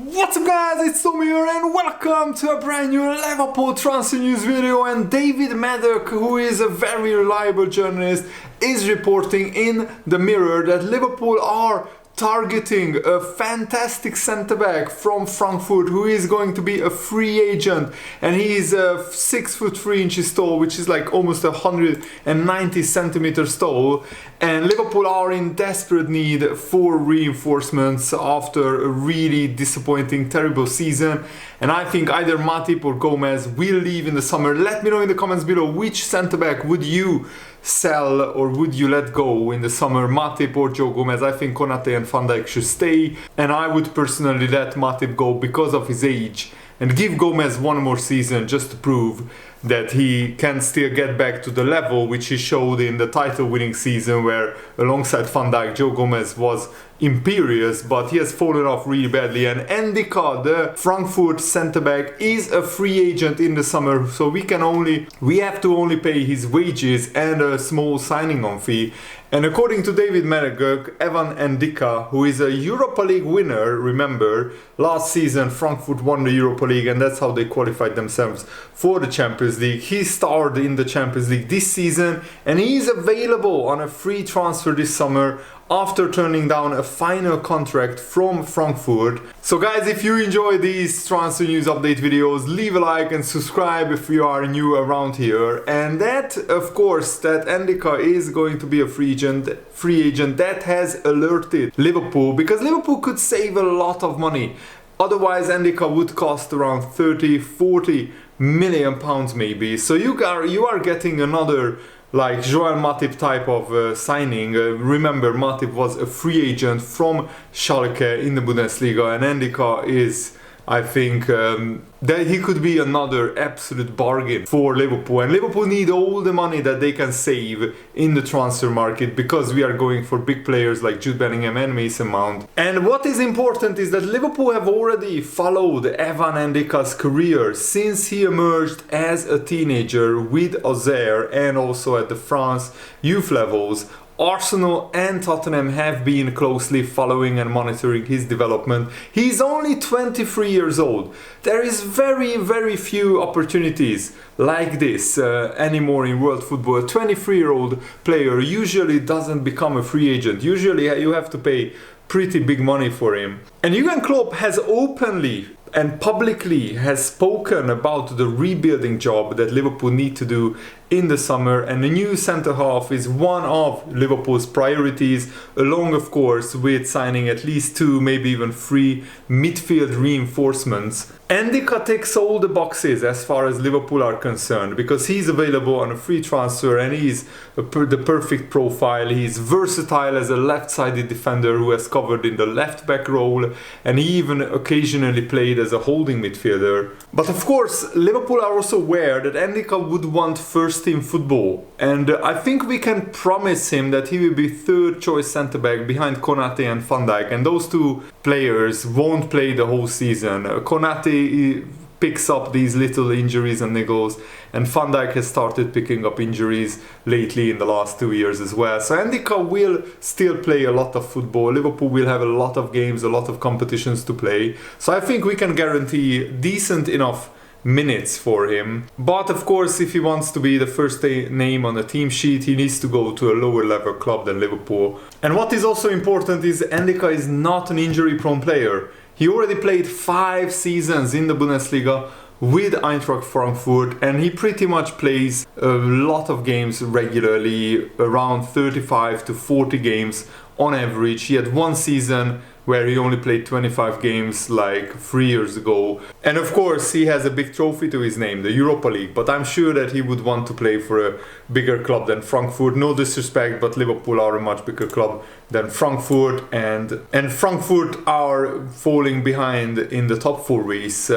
What's up guys, it's Tom here and welcome to a brand new Liverpool transfer news video. And David Maddock, who is a very reliable journalist, is reporting in the Mirror that Liverpool are targeting a fantastic centre-back from Frankfurt who is going to be a free agent, and he is 6 foot 3 inches tall, which is like almost 190 centimeters tall. And Liverpool are in desperate need for reinforcements after a really disappointing, terrible season. And I think either Matip or Gomez will leave in the summer. Let me know in the comments below which centre-back would you sell or would you let go in the summer, Matip or Joe Gomez. I think Konate and Van Dijk should stay, and I would personally let Matip go because of his age and give Gomez one more season just to prove that he can still get back to the level which he showed in the title-winning season, where alongside Van Dijk, Joe Gomez was imperious, but he has fallen off really badly. And Ndicka, the Frankfurt centre-back, is a free agent in the summer, so we have to only pay his wages and a small signing-on fee. And according to David Maddock, Evan Ndicka, who is a Europa League winner, remember, last season Frankfurt won the Europa League and that's how they qualified themselves for the Champions League. He starred in the Champions League this season and he is available on a free transfer this summer after turning down a final contract from Frankfurt. So guys, if you enjoy these transfer news update videos, leave a like and subscribe if you are new around here. And that, of course, that Ndicka is going to be a free agent that has alerted Liverpool, because Liverpool could save a lot of money. Otherwise, Ndicka would cost around 30-40 million pounds maybe. So you are getting another like Joel Matip type of signing. Remember, Matip was a free agent from Schalke in the Bundesliga, and Ndicka is, I think, that he could be another absolute bargain for Liverpool. And Liverpool need all the money that they can save in the transfer market, because we are going for big players like Jude Bellingham and Mason Mount. And what is important is that Liverpool have already followed Evan Ndicka's career since he emerged as a teenager with Auxerre and also at the France youth levels. Arsenal and Tottenham have been closely following and monitoring his development. He's only 23 years old. There is very few opportunities like this anymore in world football. A 23-year-old player usually doesn't become a free agent. Usually you have to pay pretty big money for him. And Jurgen Klopp has openly and publicly has spoken about the rebuilding job that Liverpool need to do in the summer, and the new centre-half is one of Liverpool's priorities, along of course with signing at least 2, maybe even 3 midfield reinforcements. Ndicka ticks all the boxes as far as Liverpool are concerned, because he's available on a free transfer and he's the perfect profile. He's versatile as a left-sided defender who has covered in the left-back role, and he even occasionally played as a holding midfielder. But of course, Liverpool are also aware that Ndicka would want first-team football, and I think we can promise him that he will be third-choice centre-back behind Konate and Van Dijk, and those two players won't play the whole season. Konate picks up these little injuries and niggles, and Van Dijk has started picking up injuries lately in the last 2 years as well. So Ndicka will still play a lot of football. Liverpool will have a lot of games, a lot of competitions to play. So I think we can guarantee decent enough minutes for him. But of course, if he wants to be the first name on the team sheet, he needs to go to a lower level club than Liverpool. And what is also important is Ndicka is not an injury prone player. He already played 5 seasons in the Bundesliga with Eintracht Frankfurt, and he pretty much plays a lot of games regularly, around 35 to 40 games on average. He had one season where he only played 25 games like 3 years ago. And of course, he has a big trophy to his name, the Europa League, but I'm sure that he would want to play for a bigger club than Frankfurt. No disrespect, but Liverpool are a much bigger club than Frankfurt, and Frankfurt are falling behind in the top 4 race,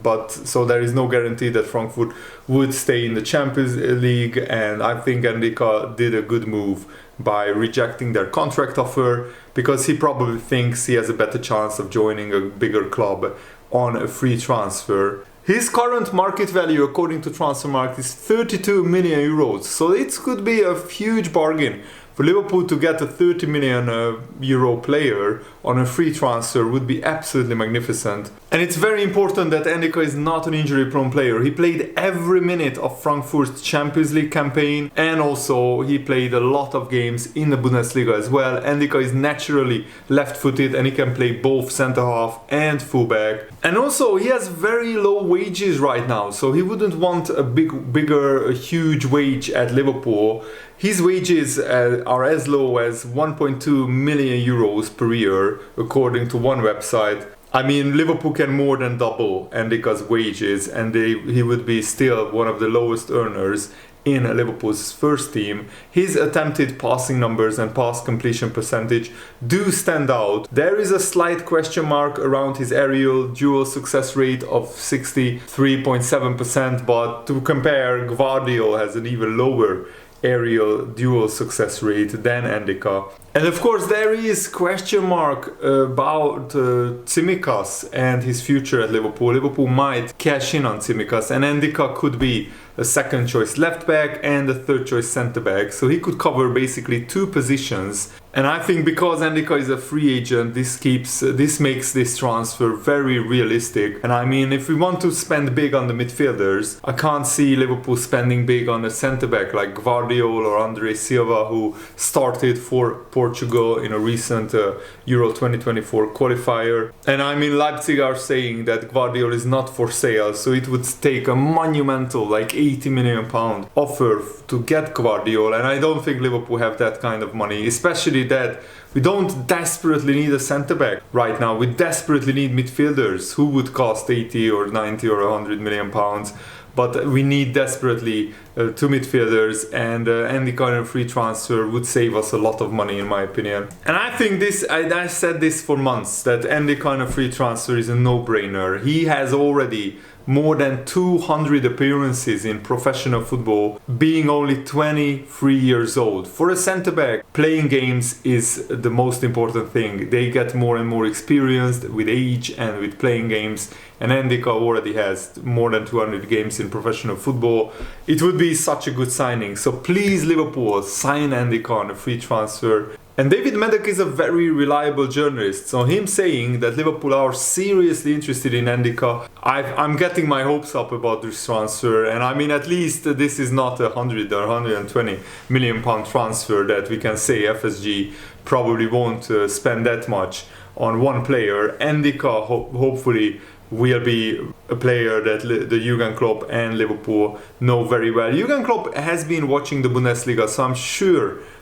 but so there is no guarantee that Frankfurt would stay in the Champions League. And I think Ndicka did a good move by rejecting their contract offer, because he probably thinks he has a better chance of joining a bigger club on a free transfer. His current market value, according to Transfermarkt, is 32 million euros, so it could be a huge bargain for Liverpool to get a 30 million euro player on a free transfer would be absolutely magnificent. And it's very important that Ndicka is not an injury-prone player. He played every minute of Frankfurt's Champions League campaign, and also he played a lot of games in the Bundesliga as well. Ndicka is naturally left-footed and he can play both centre-half and full-back. And also he has very low wages right now, so he wouldn't want a huge wage at Liverpool. His wages are as low as 1.2 million euros per year, according to one website. I mean, Liverpool can more than double Ndicka's wages, and he would be still one of the lowest earners in Liverpool's first team. His attempted passing numbers and pass completion percentage do stand out. There is a slight question mark around his aerial dual success rate of 63.7%, but to compare, Gvardiol has an even lower aerial dual success rate than Ndicka. And of course there is question mark about Tsimikas and his future at Liverpool. Liverpool might cash in on Tsimikas, and Ndicka could be a second choice left back and a third choice centre back, so he could cover basically two positions. And I think because Ndicka is a free agent, this makes this transfer very realistic. And I mean, if we want to spend big on the midfielders, I can't see Liverpool spending big on a centre back like Gvardiol or Andre Silva, who started for Portugal in a recent Euro 2024 qualifier. And I mean, Leipzig are saying that Gvardiol is not for sale, so it would take a monumental, like £80 million offer to get Gvardiol, and I don't think Liverpool have that kind of money, especially that we don't desperately need a centre back right now. We desperately need midfielders who would cost 80 or 90 or 100 million pounds. But we need desperately two midfielders, and any kind of free transfer would save us a lot of money, in my opinion. And I think I said this for months, that any kind of free transfer is a no-brainer. He has already more than 200 appearances in professional football, being only 23 years old. For a centre-back, playing games is the most important thing. They get more and more experienced with age and with playing games, and Ndicka already has more than 200 games in professional football. It would be such a good signing. So please, Liverpool, sign Ndicka on a free transfer. And David Maddock is a very reliable journalist, so him saying that Liverpool are seriously interested in Ndicka, I'm getting my hopes up about this transfer. And I mean, at least this is not a 100 or 120 million pound transfer that we can say FSG probably won't spend that much on one player. Ndicka hopefully will be a player that the Jurgen Klopp and Liverpool know very well. Jurgen Klopp has been watching the Bundesliga, so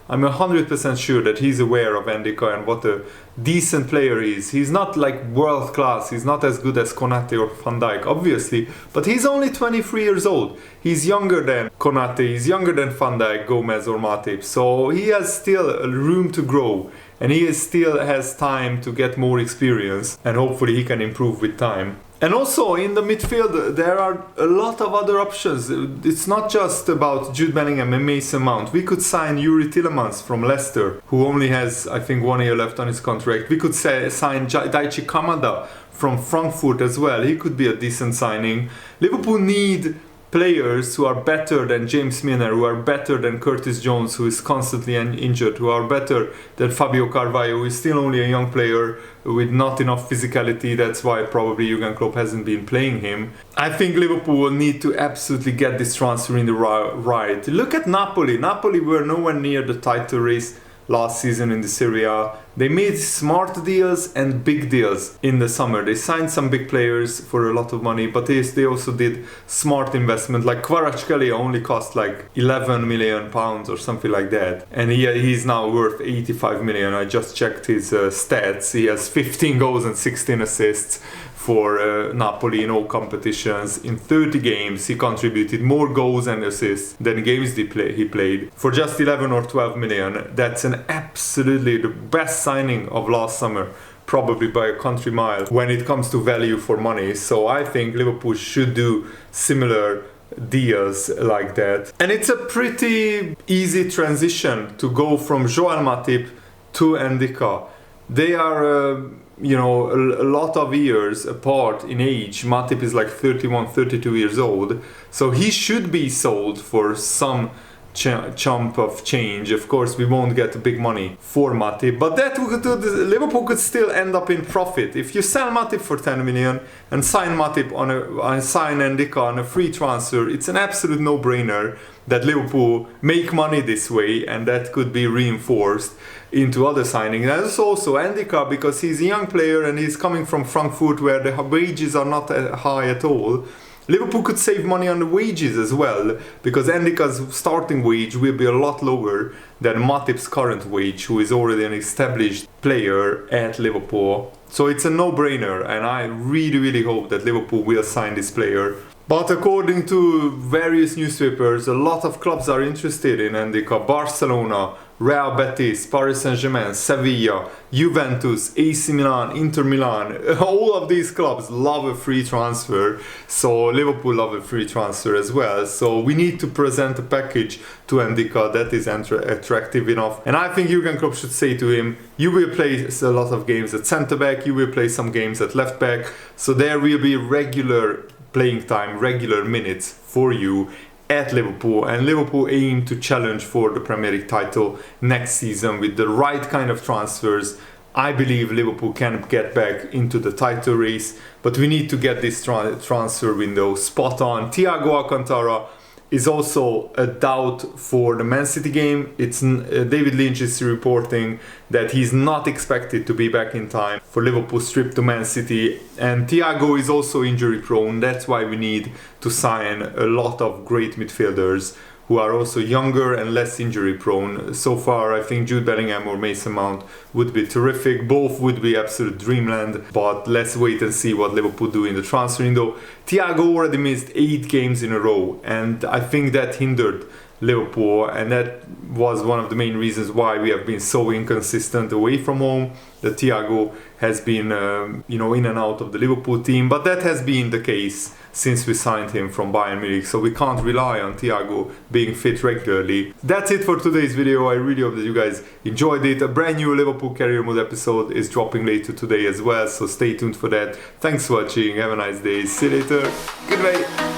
I'm 100% sure that he's aware of Ndicka and what a decent player he is. He's not like world class, he's not as good as Konate or Van Dijk, obviously, but he's only 23 years old. He's younger than Konate, he's younger than Van Dijk, Gomez or Matip, so he has still room to grow. And he still has time to get more experience, and hopefully he can improve with time. And also in the midfield there are a lot of other options. It's not just about Jude Bellingham and Mason Mount. We could sign Yuri Tillemans from Leicester, who only has, I think, 1 year left on his contract. We could sign Daichi Kamada from Frankfurt as well. He could be a decent signing. Liverpool need players who are better than James Milner, who are better than Curtis Jones, who is constantly injured, who are better than Fabio Carvalho, who is still only a young player with not enough physicality. That's why probably Jurgen Klopp hasn't been playing him. I think Liverpool will need to absolutely get this transfer in the right. Look at Napoli. Napoli were nowhere near the title race last season in the Serie A. They made smart deals and big deals in the summer. They signed some big players for a lot of money, but they also did smart investment. Like Kvaratskhelia only cost like 11 million pounds or something like that, and he's now worth 85 million. I just checked his stats. He has 15 goals and 16 assists for Napoli in all competitions. In 30 games he contributed more goals and assists than games he played. For just 11 or 12 million, that's an absolutely the best signing of last summer, probably by a country mile when it comes to value for money. So I think Liverpool should do similar deals like that. And it's a pretty easy transition to go from Joel Matip to Ndicka. They are a lot of years apart in age. Matip is like 31, 32 years old, so he should be sold for some chump of change. Of course, we won't get big money for Matip, but that Liverpool could still end up in profit. If you sell Matip for 10 million and sign Matip sign Ndicka on a free transfer, it's an absolute no-brainer that Liverpool make money this way, and that could be reinforced into other signings. And there's also Ndicka, because he's a young player and he's coming from Frankfurt, where the wages are not high at all. Liverpool could save money on the wages as well, because Ndicka's starting wage will be a lot lower than Matip's current wage, who is already an established player at Liverpool. So it's a no-brainer, and I really hope that Liverpool will sign this player. But according to various newspapers, a lot of clubs are interested in Ndicka. Barcelona, Real Betis, Paris Saint-Germain, Sevilla, Juventus, AC Milan, Inter Milan, all of these clubs love a free transfer, so Liverpool love a free transfer as well. So we need to present a package to Ndicka that is attractive enough. And I think Jurgen Klopp should say to him, you will play a lot of games at centre-back, you will play some games at left-back, so there will be regular playing time, regular minutes for you at Liverpool, and Liverpool aim to challenge for the Premier League title next season with the right kind of transfers. I believe Liverpool can get back into the title race, but we need to get this transfer window spot on. Thiago Alcantara is also a doubt for the Man City game. It's David Lynch is reporting that he's not expected to be back in time for Liverpool's trip to Man City, and Thiago is also injury prone. That's why we need to sign a lot of great midfielders who are also younger and less injury prone. So far, I think Jude Bellingham or Mason Mount would be terrific. Both would be absolute dreamland, but let's wait and see what Liverpool do in the transfer window. Thiago already missed 8 games in a row, and I think that hindered Liverpool, and that was one of the main reasons why we have been so inconsistent away from home. That Thiago has been in and out of the Liverpool team, but that has been the case since we signed him from Bayern Munich, so we can't rely on Thiago being fit regularly. That's it for today's video. I really hope that you guys enjoyed it. A brand new Liverpool Career Mode episode is dropping later today as well, so stay tuned for that. Thanks for watching, have a nice day, see you later, goodbye.